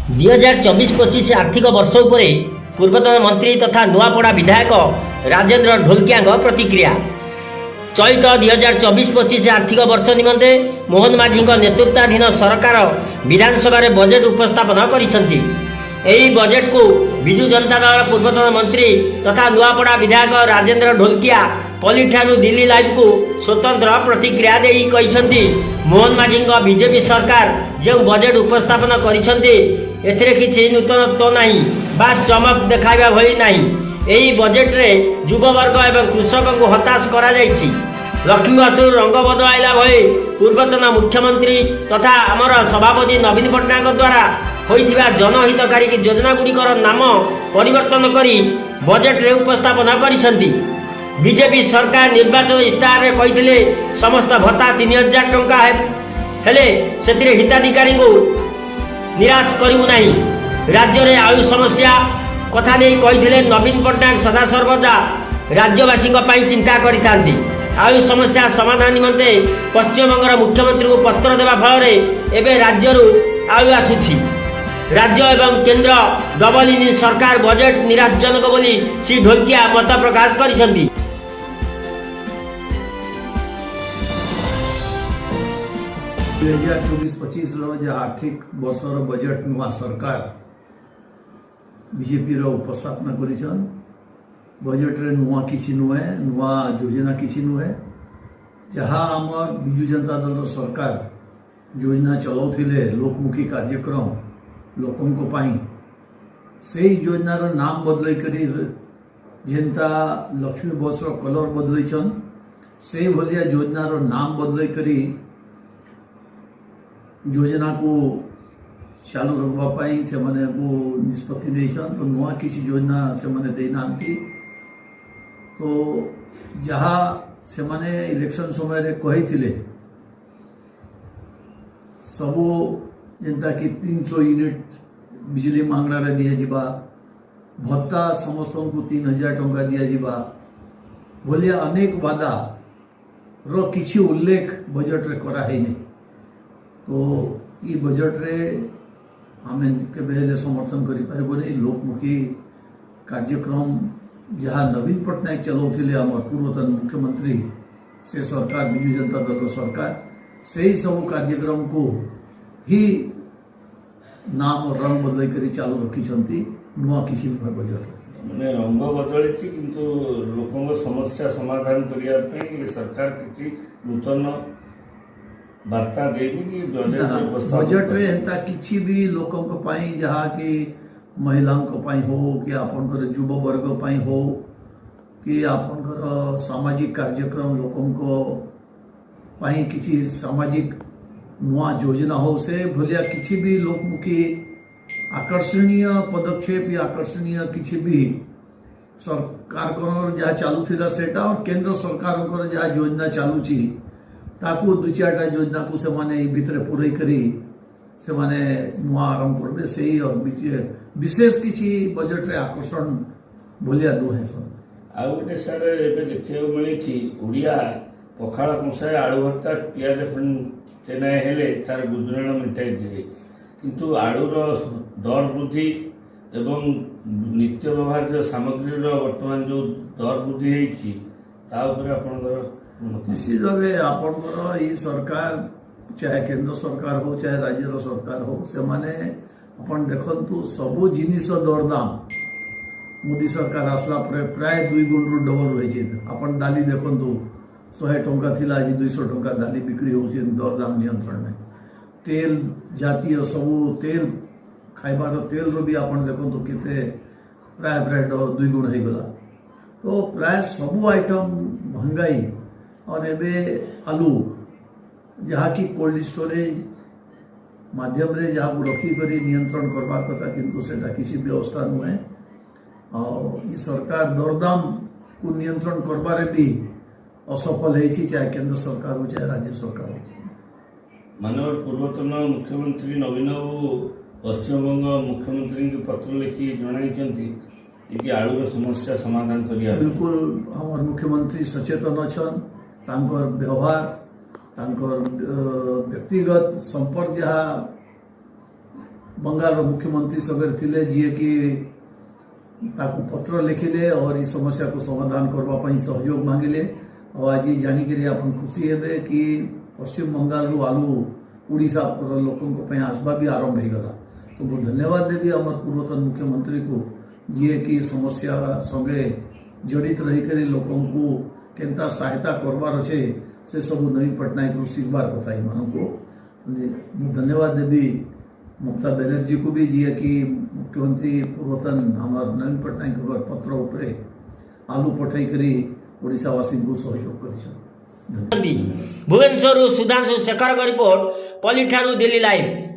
2024-25 आर्थिक वर्ष उपर पूर्वतन मंत्री तथा नुआपड़ा विधायक राजेन्द्र ढोलकिया प्रतिक्रिया। चलित 2024-25 आर्थिक वर्ष निमंते मोहन माझी नेतृत्वाधीन सरकार विधानसभा बजेट उपस्थापन करिसेंती। एही बजेट को विजु जनता दल पूर्वतन मंत्री तथा नुआपड़ा विधायक राजेन्द्र ढोलकिया पलिठारू दिल्ली लाइव को स्वतंत्र प्रतिक्रिया देई कहिसेंती मोहन माझी बीजेपी सरकार जो बजेट उपस्थापन करिसेंती एथिरे किछि नूतनत्व नाही बा चमक देखाइबा भली नाही। एही बजेट रे युववर्ग एवं कृषक को हताश करा जायछि। लक्ष्मी बसु रंग बदलाइला भली पूर्वतन मुख्यमंत्री तथा आमर सभापति नवीन पट्टनायक द्वारा होइथिबा जनहितकारी योजना गुड़िकर नाम परिवर्तन करी बजेट रे उपस्थापन करिसेंती। बीजेपी सरकार निर्वाचन इस्ताहार रे कहिथिले समस्त भत्ता 3000 टंका हेले सेतिरे हिताधिकारी को निराश करिबु नाही। राज्य रे आयु समस्या कथा नहीं कहिथिले नवीन पट्टनायक सदा सर्वदा राज्यवासी चिंता करिथांती। आयु समस्या समाधान निमंते पश्चिमबंगर मुख्यमंत्री को पत्र देवा फल एवं राज्य आयु आसुछि। राज्य एवं केंद्र डबल इंजिन सरकार बजेट निराशजनक बोली श्री ढोलकिया मत प्रकाश करिसेंती। 2024-25 आर्थिक वर्षर बजेट नुआ सरकार बीजेपी उपस्थापना करिछन। बजेट रे नुआ किछि नुहे, नुआ योजना किछि नुहे। जहाँ आमर विजु जनता दल सरकार योजना चलाउथिले लोकमुखी कार्यक्रम लोकन को पाई से योजनार नाम बदलै करी जेंता लक्ष्मी बस कलर बदलैछन से भलिया योजनार नाम बदलै करी योजना को चालू रखवाई से माने को निष्पत्ति देछन। तो नुआ किसी योजना से माने देना तो जहाँ से माने इलेक्शन समय रे कही थिले सबो जेंता कि 300 यूनिट बिजली मांगना रे दिया जिबा, भत्ता समस्त को 3000 टंका दिया जिबा भलिया अनेक वादा रो किसी उल्लेख बजेट रे करा है नहीं। तो ये बजेट रे हमें केबे समर्थन करि पारबोनी। लोकमुखी कार्यक्रम जहाँ नवीन पट्टनायक चलाउथिले आमर पूर्वतन मुख्यमंत्री से सरकार विजु जनता दल सरकार से सब कार्यक्रम को ही नाम और रंग बदल करी चालू रखिछंती। नुआ किसी बजेट माने रंग बदली किंतु लोकों समस्या समाधान करिया पे सरकार किछि नूतन वार्ता देनी कि बजेट रे एंता किछि भी लोकों को पाई जहाँ की महिलाओं को पाई हो कि आपनकर युवा वर्ग पाई हो कि आपनकर सामाजिक कार्यक्रम लोकों को पाई किछि सामाजिक नुआ योजना हो से भलिया किछि भी लोकमुखी आकर्षणीय पदक्षेप या आकर्षणीय किछि भी सरकार को जहाँ चालू थिला सेटा और केंद्र सरकार को जहाँ योजना चालू छी ताकू 2-4टा योजना को से माने भीतर पूरे करी से माने नुआ आरंभ करबे से और विशेष किछि बजेट रे आकर्षण बोलिया नुहे सन। आ गोटे सर एबे देखियो मिली थी उड़िया पखाड़ कंसाए आलू भर्ता पियाज चेन्नई हेले तार गुजराण मिटाई दिए किंतु आलूर दर वृद्धि एवं नित्य व्यवहार्य सामग्री वर्तमान जो दर वृद्धि होती निश्चित भाव आपणकर ये सरकार चाहे केंद्र सरकार हो चाहे राज्य सरकार हो से माने अपन देखंतु सबो जिनिस दरदाम मोदी सरकार आसला पर प्राय 2 गुण रु डबल होइछे। अपन दाली देखंतु 100 टंका थिला आज 200 टंका दाली बिक्री होउछे दरदाम नियंत्रण में। तेल जातीय सबो तेल खाइबार तेल रो भी अपन देखंतु केते प्राय 2 गुण हो गला। तो प्राय सबो आइटम महंगाई और एबे आलू जहाँ की कोल्ड स्टोरेज माध्यम रे जहाँ को रखी करी नियंत्रण करबार कथा किंतु सेटा किसी व्यवस्था नुहे। और ये सरकार दरदाम को नियंत्रण करबारे भी असफल है चाहे केंद्र सरकार हो चाहे राज्य सरकार हो। मानव पूर्वतन मुख्यमंत्री नवीन बाबू पश्चिमबंग मुख्यमंत्री के पत्र लिखि जणाइछंती कि आलूर समस्या समाधान करिया। बिल्कुल हमार मुख्यमंत्री सचेतन अछन। तांकर व्यवहार तांकर व्यक्तिगत संपर्क जहाँ बंगाल मुख्यमंत्री सगरे थिले जी कि ताकू पत्र लिखिले और इस समस्या को समाधान करने सहयोग मांगिले और आज जानिक अपन खुशी हेबे कि पश्चिम बंगाल रु आलू उड़ीसा लोकों आसवा भी आरंभ हो गला। तो बहुत धन्यवाद देवी आम पूर्वतन मुख्यमंत्री को जी कि समस्या संगे जड़ित रहीकर लोकों को केनता सहायता करवार अच्छे से सब नवीन पट्टनायक शिखबार कथा मान को धन्यवाद देवी ममता बनर्जी को भी जी कि मुख्यमंत्री पूर्वतन आम नवीन पट्टनायक पत्र उपरे आलू पठाई करी ओडिशावासी को सहयोग कर। भुवनेश्वर सुधांशु शेखर रिपोर्ट पल्ली ठारू दिल्ली लाइव।